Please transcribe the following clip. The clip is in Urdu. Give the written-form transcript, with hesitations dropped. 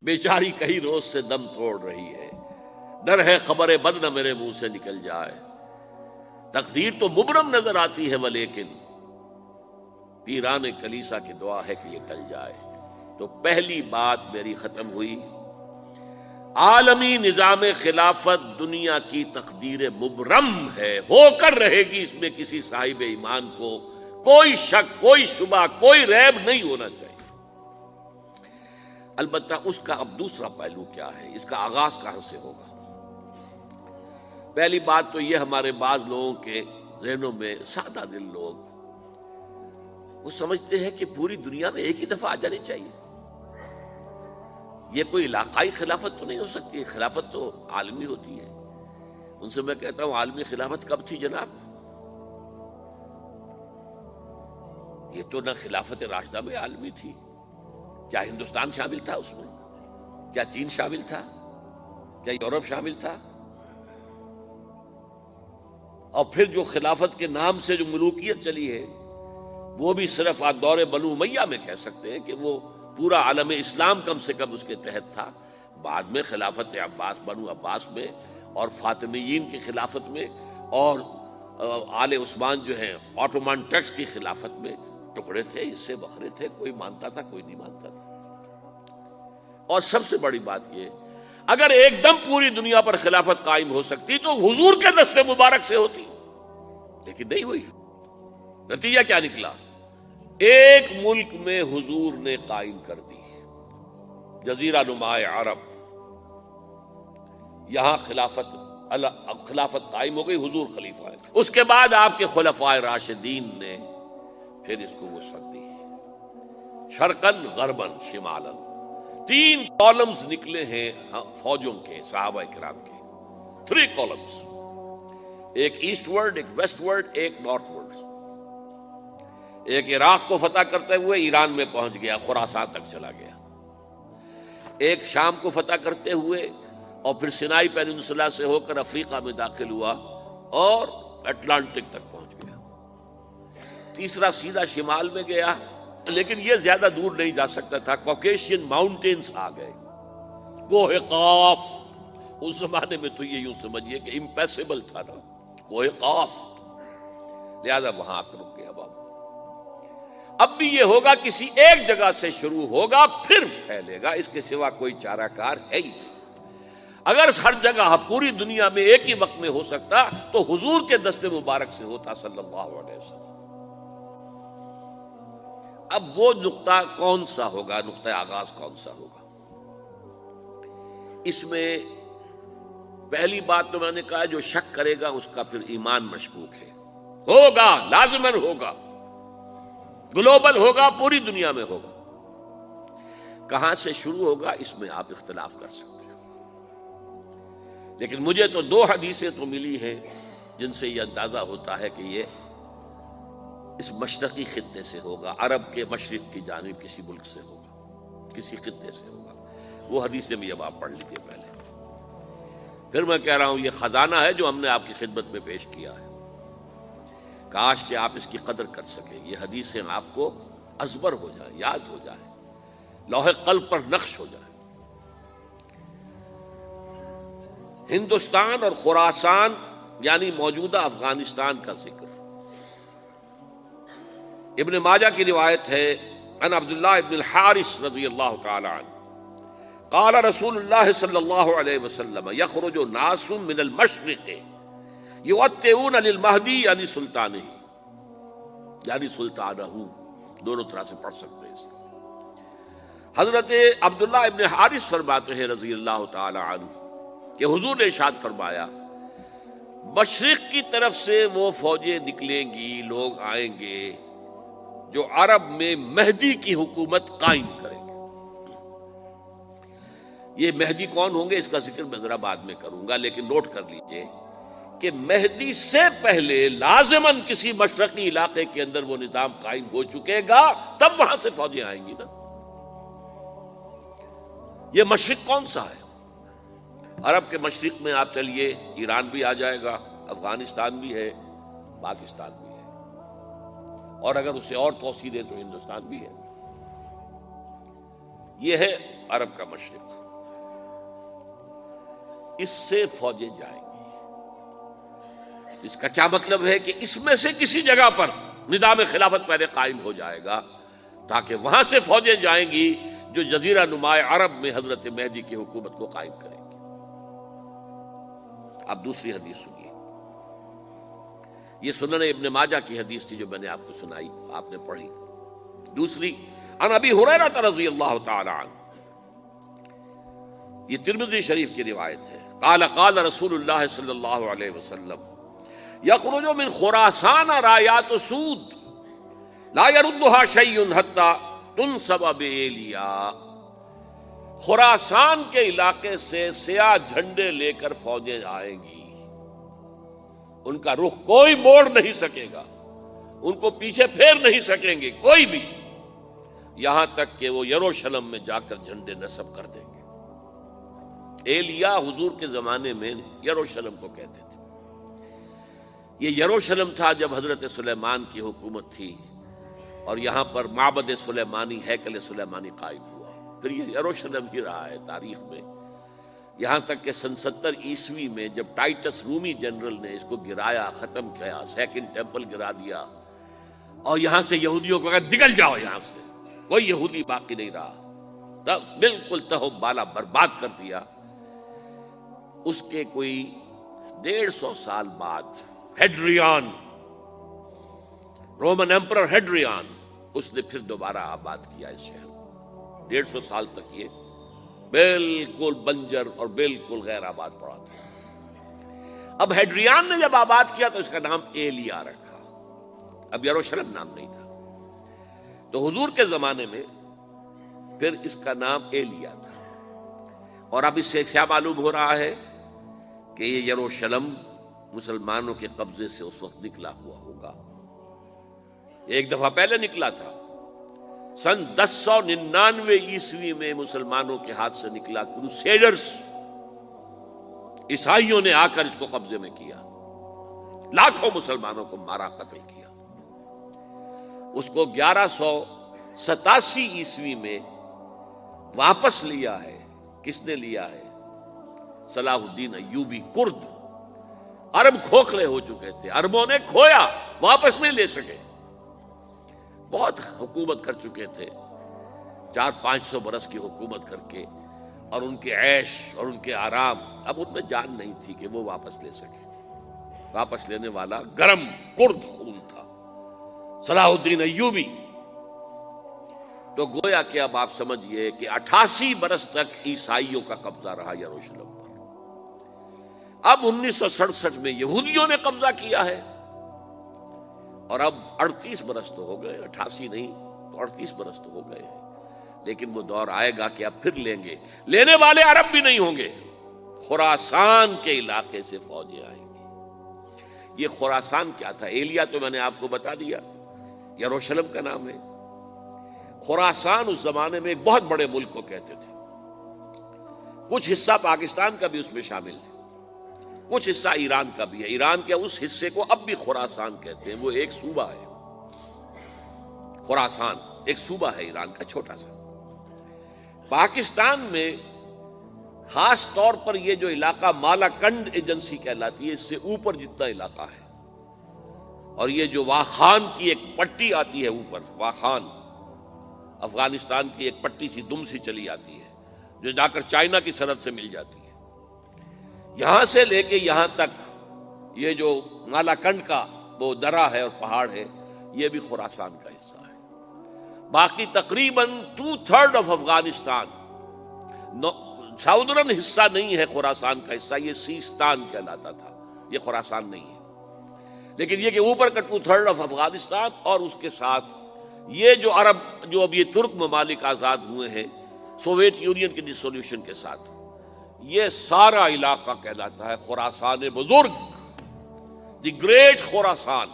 بیچاری کئی روز سے دم توڑ رہی ہے، ڈر ہے خبر بد نہ میرے منہ سے نکل جائے، تقدیر تو مبرم نظر آتی ہے ولیکن پیران کلیسا کی دعا ہے کہ یہ ٹل جائے۔ تو پہلی بات میری ختم ہوئی، عالمی نظام خلافت دنیا کی تقدیر مبرم ہے، ہو کر رہے گی، اس میں کسی صاحب ایمان کو کوئی شک، کوئی شبہ، کوئی ریب نہیں ہونا چاہیے۔ البتہ اس کا اب دوسرا پہلو کیا ہے، اس کا آغاز کہاں سے ہوگا؟ پہلی بات تو یہ، ہمارے بعض لوگوں کے ذہنوں میں، سادہ دل لوگ وہ سمجھتے ہیں کہ پوری دنیا میں ایک ہی دفعہ آ جانی چاہیے، یہ کوئی علاقائی خلافت تو نہیں ہو سکتی، خلافت تو عالمی ہوتی ہے۔ ان سے میں کہتا ہوں عالمی خلافت کب تھی جناب؟ یہ تو نہ خلافت راشدہ میں عالمی تھی، کیا ہندوستان شامل تھا اس میں؟ کیا چین شامل تھا؟ کیا یورپ شامل تھا؟ اور پھر جو خلافت کے نام سے جو ملوکیت چلی ہے وہ بھی صرف دور بنو امیہ میں کہہ سکتے ہیں کہ وہ پورا عالم اسلام کم سے کم اس کے تحت تھا۔ بعد میں خلافت عباس، بنو عباس میں اور فاطمیین کی خلافت میں اور آل عثمان جو ہیں آٹومان ٹرکس کی خلافت میں ٹکڑے تھے، اس سے بکھرے تھے، کوئی مانتا تھا کوئی نہیں مانتا تھا۔ اور سب سے بڑی بات یہ، اگر ایک دم پوری دنیا پر خلافت قائم ہو سکتی تو حضور کے دست مبارک سے ہوتی، لیکن نہیں ہوئی۔ نتیجہ کیا نکلا؟ ایک ملک میں حضور نے قائم کر دی، جزیرہ نما عرب، یہاں خلافت قائم ہو گئی، حضور خلیفہ ہے۔ اس کے بعد آپ کے خلفائے راشدین نے پھر اس کو وسعت دی، شرقاً غرباً شمالاً، 3 کالمز نکلے ہیں فوجوں کے، صحابہ کرام کے، 3 کالمز، ایک ایسٹ ورڈ، ایک ویسٹ ورڈ، ایک نارتھ ورڈ۔ ایک عراق کو فتح کرتے ہوئے ایران میں پہنچ گیا، خراسان تک چلا گیا، ایک شام کو فتح کرتے ہوئے اور پھر سینائی پیننسولا سے ہو کر افریقہ میں داخل ہوا اور اٹلانٹک تک پہنچ گیا، تیسرا سیدھا شمال میں گیا، لیکن یہ زیادہ دور نہیں جا سکتا تھا، کوکیشین ماؤنٹینز آ گئے، کوہ قاف، اس زمانے میں تو یہ یوں سمجھیے کہ امپیسیبل تھا نا، کوہ قاف، لہذا وہاں آ کر رک گیا بابا۔ اب بھی یہ ہوگا، کسی ایک جگہ سے شروع ہوگا پھر پھیلے گا، اس کے سوا کوئی چارہ کار ہے ہی نہیں۔ اگر ہر جگہ پوری دنیا میں ایک ہی وقت میں ہو سکتا تو حضور کے دست مبارک سے ہوتا صلی اللہ علیہ وسلم۔ اب وہ نقطہ کون سا ہوگا، نقطہ آغاز کون سا ہوگا؟ اس میں پہلی بات تو میں نے کہا، جو شک کرے گا اس کا پھر ایمان مشکوک ہے، ہوگا، لازماً ہوگا، گلوبل ہوگا، پوری دنیا میں ہوگا۔ کہاں سے شروع ہوگا اس میں آپ اختلاف کر سکتے ہیں، لیکن مجھے تو 2 حدیثیں تو ملی ہیں جن سے یہ اندازہ ہوتا ہے کہ یہ اس مشرقی خطے سے ہوگا، عرب کے مشرق کی جانب کسی ملک سے ہوگا، کسی خطے سے ہوگا۔ وہ حدیثیں بھی اب آپ پڑھ لیجیے پہلے، پھر میں کہہ رہا ہوں یہ خزانہ ہے جو ہم نے آپ کی خدمت میں پیش کیا ہے، کاش کہ آپ اس کی قدر کر سکیں، یہ حدیثیں آپ کو ازبر ہو جائیں، یاد ہو جائیں، لوح قلب پر نقش ہو جائیں۔ ہندوستان اور خراسان یعنی موجودہ افغانستان کا ذکر ابن ماجہ کی روایت ہے، عن عبداللہ ابن الحارث رضی اللہ تعالی عنہ قال رسول اللہ صلی اللہ علیہ وسلم یخرج ناس من المشرق یؤتئون للمہدی یعنی سلطانہ، یعنی سلطانہ، دونوں طرح سے پڑھ سکتے ہیں۔ حضرت عبداللہ ابن حارث فرماتے ہیں رضی اللہ تعالی عنہ کہ حضور نے ارشاد فرمایا، مشرق کی طرف سے وہ فوجیں نکلیں گی، لوگ آئیں گے جو عرب میں مہدی کی حکومت قائم کریں گے۔ یہ مہدی کون ہوں گے اس کا ذکر میں ذرا بعد میں کروں گا، لیکن نوٹ کر لیجئے کہ مہدی سے پہلے لازماً کسی مشرقی علاقے کے اندر وہ نظام قائم ہو چکے گا، تب وہاں سے فوجیں آئیں گی نا۔ یہ مشرق کون سا ہے؟ عرب کے مشرق میں آپ چلیے، ایران بھی آ جائے گا، افغانستان بھی ہے، پاکستان بھی ہے، اور اگر اسے اور توسیع دیں تو ہندوستان بھی ہے۔ یہ ہے عرب کا مشرق، اس سے فوجیں جائیں گی۔ اس کا کیا مطلب ہے کہ اس میں سے کسی جگہ پر نظام خلافت پہلے قائم ہو جائے گا، تاکہ وہاں سے فوجیں جائیں گی جو جزیرہ نماء عرب میں حضرت مہدی کی حکومت کو قائم کریں گی۔ اب دوسری حدیث سنیے، یہ سنن ابن ماجہ کی حدیث تھی جو میں نے آپ کو سنائی، آپ نے پڑھی۔ دوسری، عن ابی ہریرہ رضی اللہ تعالی عنہ، یہ ترمذی شریف کی روایت ہے، قال قال رسول اللہ صلی اللہ علیہ وسلم یخرج من خراسان رایات سود لا يردها شیء حتی تنصب بإیلیا، خراسان کے علاقے سے سیاہ جھنڈے لے کر فوجیں آئیں گی، ان کا رخ کوئی موڑ نہیں سکے گا، ان کو پیچھے پھیر نہیں سکیں گے کوئی بھی، یہاں تک کہ وہ یروشلم میں جا کر جھنڈے نصب کر دیں گے۔ ایلیا حضور کے زمانے میں یروشلم کو کہتے تھے۔ یہ یروشلم تھا جب حضرت سلیمان کی حکومت تھی، اور یہاں پر معبد سلیمانی، ہیکل سلیمانی قائم ہوا، پھر یہ یروشلم ہی رہا ہے تاریخ میں، یہاں تک کہ سن 70 عیسوی میں جب ٹائٹس رومی جنرل نے اس کو گرایا، ختم کیا، سیکنڈ ٹیمپل گرا دیا، اور یہاں سے یہودیوں کو کہا نکل جاؤ یہاں سے، کوئی یہودی باقی نہیں رہا، تب بالکل تہو بالا برباد کر دیا۔ اس کے کوئی 150 سال بعد ہیڈریان، رومن ایمپرر ہیڈریان، اس نے پھر دوبارہ آباد کیا اس شہر کو۔ 150 سال تک یہ بالکل بنجر اور بالکل غیر آباد پڑا تھا۔ اب ہیڈریان نے جب آباد کیا تو اس کا نام ایلیا رکھا، اب یروشلم نام نہیں تھا۔ تو حضور کے زمانے میں پھر اس کا نام ایلیا تھا، اور اب اس سے کیا معلوم ہو رہا ہے کہ یہ یروشلم مسلمانوں کے قبضے سے اس وقت نکلا ہوا ہوگا۔ ایک دفعہ پہلے نکلا تھا، سن 1099 عیسوی میں مسلمانوں کے ہاتھ سے نکلا، کروسیڈرز عیسائیوں نے آ کر اس کو قبضے میں کیا، لاکھوں مسلمانوں کو مارا، قتل کیا۔ اس کو 1187 عیسوی میں واپس لیا ہے۔ کس نے لیا ہے؟ صلاح الدین ایوبی، کرد۔ عرب کھوکھلے ہو چکے تھے، عربوں نے کھویا، واپس نہیں لے سکے، بہت حکومت کر چکے تھے، 400-500 برس کی حکومت کر کے، اور ان کے عیش اور ان کے آرام، اب ان میں جان نہیں تھی کہ وہ واپس لے سکے۔ واپس لینے والا گرم کرد خون تھا، صلاح الدین ایوبی۔ تو گویا کہ اب آپ سمجھئے کہ 88 برس تک عیسائیوں کا قبضہ رہا یروشلم پر۔ اب 1967 میں یہودیوں نے قبضہ کیا ہے، اور اب 38 برس تو ہو گئے، 88 نہیں تو 38 برس تو ہو گئے ہیں، لیکن وہ دور آئے گا کہ اب پھر لیں گے۔ لینے والے عرب بھی نہیں ہوں گے، خراسان کے علاقے سے فوجیں آئیں گی۔ یہ خراسان کیا تھا؟ ایلیا تو میں نے آپ کو بتا دیا، یروشلم کا نام ہے۔ خراسان اس زمانے میں ایک بہت بڑے ملک کو کہتے تھے، کچھ حصہ پاکستان کا بھی اس میں شامل ہے، کچھ حصہ ایران کا بھی ہے۔ ایران کے اس حصے کو اب بھی خراسان کہتے ہیں، وہ ایک صوبہ ہے۔ خراسان ایک صوبہ ہے ایران کا، چھوٹا سا۔ پاکستان میں خاص طور پر یہ جو علاقہ مالاکنڈ ایجنسی کہلاتی ہے، اس سے اوپر جتنا علاقہ ہے، اور یہ جو واخان کی ایک پٹی آتی ہے اوپر، واخان افغانستان کی ایک پٹی سی دم سی چلی آتی ہے جو جا کر چائنا کی سرحد سے مل جاتی ہے، یہاں سے لے کے یہاں تک یہ جو مالاکنڈ کا وہ درہ ہے اور پہاڑ ہے، یہ بھی خراسان کا حصہ ہے۔ باقی تقریباً 2/3 آف افغانستان ساؤدرن حصہ نہیں ہے خراسان کا حصہ، یہ سیستان کہلاتا تھا، یہ خراسان نہیں ہے۔ لیکن یہ کہ اوپر کا 2/3 آف افغانستان، اور اس کے ساتھ یہ جو عرب، جو اب یہ ترک ممالک آزاد ہوئے ہیں سوویت یونین کی ڈسولوشن کے ساتھ، یہ سارا علاقہ کہلاتا ہے خراسان بزرگ، دی گریٹ خراسان۔